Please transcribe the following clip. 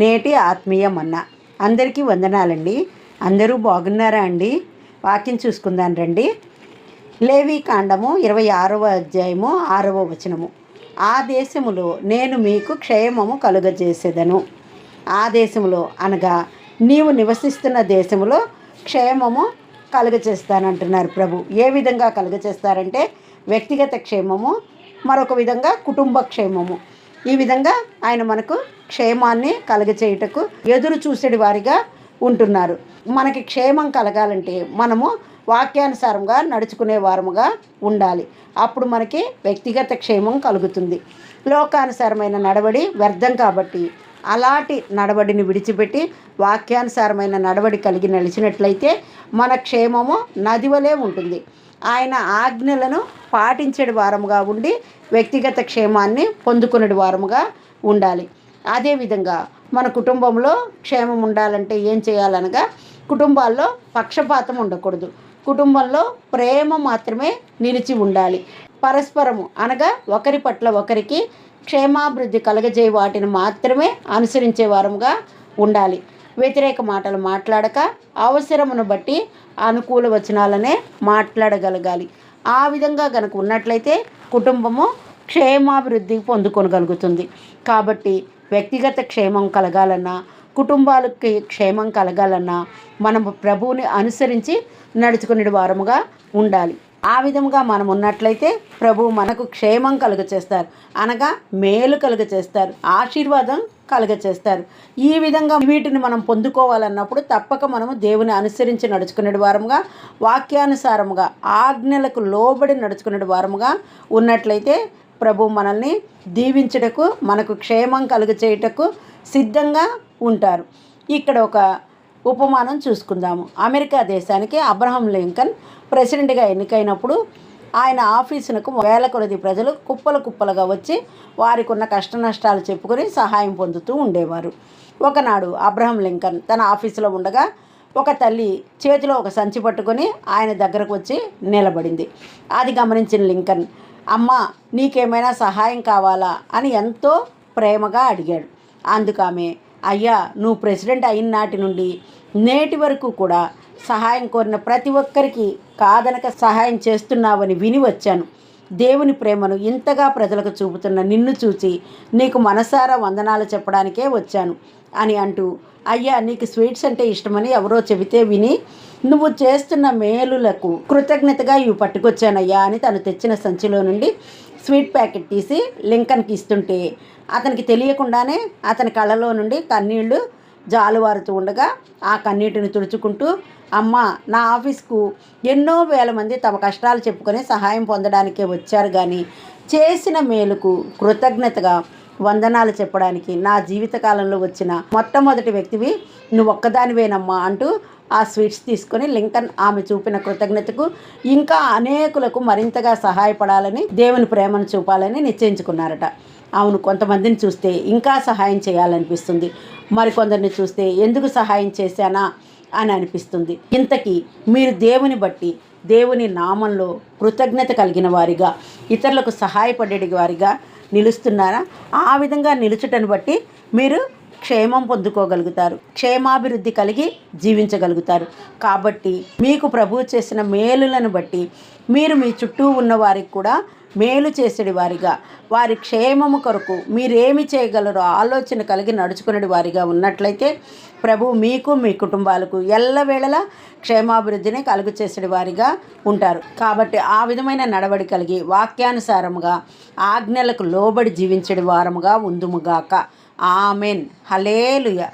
నేటి ఆత్మీయ మన్నా. అందరికీ వందనాలండి. అందరూ బాగున్నారా అండి? వాక్యం చూసుకుందాం రండి. లేవి కాండము 26వ అధ్యాయము 6వ వచనము. ఆ దేశములో నేను మీకు క్షేమము కలుగజేసేదను. ఆ దేశములో అనగా నీవు నివసిస్తున్న దేశములో క్షేమము కలుగజేస్తానంటున్నారు ప్రభు. ఏ విధంగా కలుగజేస్తారంటే వ్యక్తిగత క్షేమము, మరొక విధంగా కుటుంబ క్షేమము. ఈ విధంగా ఆయన మనకు క్షేమాన్ని కలుగచేయుటకు ఎదురు చూసేటి వారిగా ఉంటున్నారు. మనకి క్షేమం కలగాలంటే మనము వాక్యానుసారంగా నడుచుకునే వారముగా ఉండాలి. అప్పుడు మనకి వ్యక్తిగత క్షేమం కలుగుతుంది. లోకానుసారమైన నడవడి వ్యర్థం కాబట్టి అలాంటి నడవడిని విడిచిపెట్టి వాక్యానుసారమైన నడవడి కలిగి నడిచినట్లయితే మన క్షేమము నది వలె ఉంటుంది. ఆయన ఆజ్ఞలను పాటించే వారముగా ఉండి వ్యక్తిగత క్షేమాన్ని పొందుకునే వారముగా ఉండాలి. అదేవిధంగా మన కుటుంబంలో క్షేమం ఉండాలంటే ఏం చేయాలనగా కుటుంబాల్లో పక్షపాతం ఉండకూడదు. కుటుంబంలో ప్రేమ మాత్రమే నిలిచి ఉండాలి. పరస్పరము అనగా ఒకరి పట్ల ఒకరికి క్షేమాభివృద్ధి కలగజేయ వాటిని మాత్రమే అనుసరించే వారముగా ఉండాలి. వ్యతిరేక మాటలు మాట్లాడక అవసరమును బట్టి అనుకూల వచనాలనే మాట్లాడగలగాలి. ఆ విధంగా కనుక ఉన్నట్లయితే కుటుంబము క్షేమాభివృద్ధి పొందుకొనగలుగుతుంది. కాబట్టి వ్యక్తిగత క్షేమం కలగాలన్నా, కుటుంబాలకి క్షేమం కలగాలన్నా మనం ప్రభువుని అనుసరించి నడుచుకునే వారముగా ఉండాలి. ఆ విధముగా మనం ఉన్నట్లయితే ప్రభువు మనకు క్షేమం కలుగచేస్తారు, అనగా మేలు కలుగచేస్తారు, ఆశీర్వాదం కలుగచేస్తారు. ఈ విధంగా వీటిని మనం పొందుకోవాలన్నప్పుడు తప్పక మనము దేవుని అనుసరించి నడుచుకునే వారముగా, వాక్యానుసారముగా ఆజ్ఞలకు లోబడి నడుచుకునే వారముగా ఉన్నట్లయితే ప్రభు మనల్ని దీవించుటకు, మనకు క్షేమం కలుగచేయుటకు సిద్ధంగా ఉంటారు. ఇక్కడ ఒక ఉపమానం చూసుకుందాము. అమెరికా దేశానికి అబ్రహం లింకన్ ప్రెసిడెంట్గా ఎన్నికైనప్పుడు ఆయన ఆఫీసునకు వేల కొలది ప్రజలు కుప్పలు కుప్పలుగా వచ్చి వారికి ఉన్న కష్ట నష్టాలు చెప్పుకొని సహాయం పొందుతూ ఉండేవారు. ఒకనాడు అబ్రహం లింకన్ తన ఆఫీసులో ఉండగా ఒక తల్లి చేతిలో ఒక సంచి పట్టుకొని ఆయన దగ్గరకు వచ్చి నిలబడింది. అది గమనించిన లింకన్, అమ్మా నీకేమైనా సహాయం కావాలా అని ఎంతో ప్రేమగా అడిగాడు. అందుకు ఆమె, అయ్యా నువ్వు ప్రెసిడెంట్ అయిన నాటి నుండి నేటి వరకు కూడా సహాయం కోరిన ప్రతి ఒక్కరికి కాదనక సహాయం చేస్తున్నావని విని వచ్చాను. దేవుని ప్రేమను ఇంతగా ప్రజలకు చూపుతున్న నిన్ను చూసి నీకు మనసారా వందనాలు చెప్పడానికే వచ్చాను అని అంటూ, అయ్యా నీకు స్వీట్స్ అంటే ఇష్టమని ఎవరో చెబితే విని నువ్వు చేస్తున్న మేలులకు కృతజ్ఞతగా ఇవి పట్టుకొచ్చానయ్యా అని తను తెచ్చిన సంచిలో నుండి స్వీట్ ప్యాకెట్ తీసి లింకన్కి ఇస్తుంటే అతనికి తెలియకుండానే అతని కళ్ళలో నుండి కన్నీళ్లు జాలువారుతూ ఉండగా ఆ కన్నీటిని తుడుచుకుంటూ, అమ్మ నా ఆఫీస్కు ఎన్నో వేల మంది తమ కష్టాలు చెప్పుకొని సహాయం పొందడానికే వచ్చారు, కానీ చేసిన మేలుకు కృతజ్ఞతగా వందనాలు చెప్పడానికి నా జీవితకాలంలో వచ్చిన మొట్టమొదటి వ్యక్తివి నువ్వు ఒక్కదానివేనమ్మా అంటూ ఆ స్వీట్స్ తీసుకొని లింకన్ ఆమె చూపిన కృతజ్ఞతకు ఇంకా అనేకులకు మరింతగా సహాయపడాలని, దేవుని ప్రేమను చూపాలని నిశ్చయించుకున్నారట. అవును, కొంతమందిని చూస్తే ఇంకా సహాయం చేయాలనిపిస్తుంది, మరికొందరిని చూస్తే ఎందుకు సహాయం చేశానా అని అనిపిస్తుంది. ఇంతకీ మీరు దేవుని బట్టి దేవుని నామంలో కృతజ్ఞత కలిగిన వారిగా, ఇతరులకు సహాయపడే వారిగా నిలుస్తున్నారా? ఆ విధంగా నిలుచుటను బట్టి మీరు క్షేమం పొందుకోగలుగుతారు, క్షేమాభివృద్ధి కలిగి జీవించగలుగుతారు. కాబట్టి మీకు ప్రభువు చేసిన మేలులను బట్టి మీరు మీ చుట్టూ ఉన్న వారికి కూడా మేలు చేసేటి వారిగా, వారి క్షేమము కొరకు మీరేమి చేయగలరో ఆలోచన కలిగి నడుచుకునే వారిగా ఉన్నట్లయితే ప్రభువు మీకు మీ కుటుంబాలకు ఎల్లవేళలా క్షేమాభివృద్ధిని కలుగు చేసేటి వారిగా ఉంటారు. కాబట్టి ఆ విధమైన నడవడి కలిగి వాక్యానుసారముగా ఆజ్ఞలకు లోబడి జీవించే వారముగా ఉందుముగాక. ఆమెన్. హల్లెలూయా.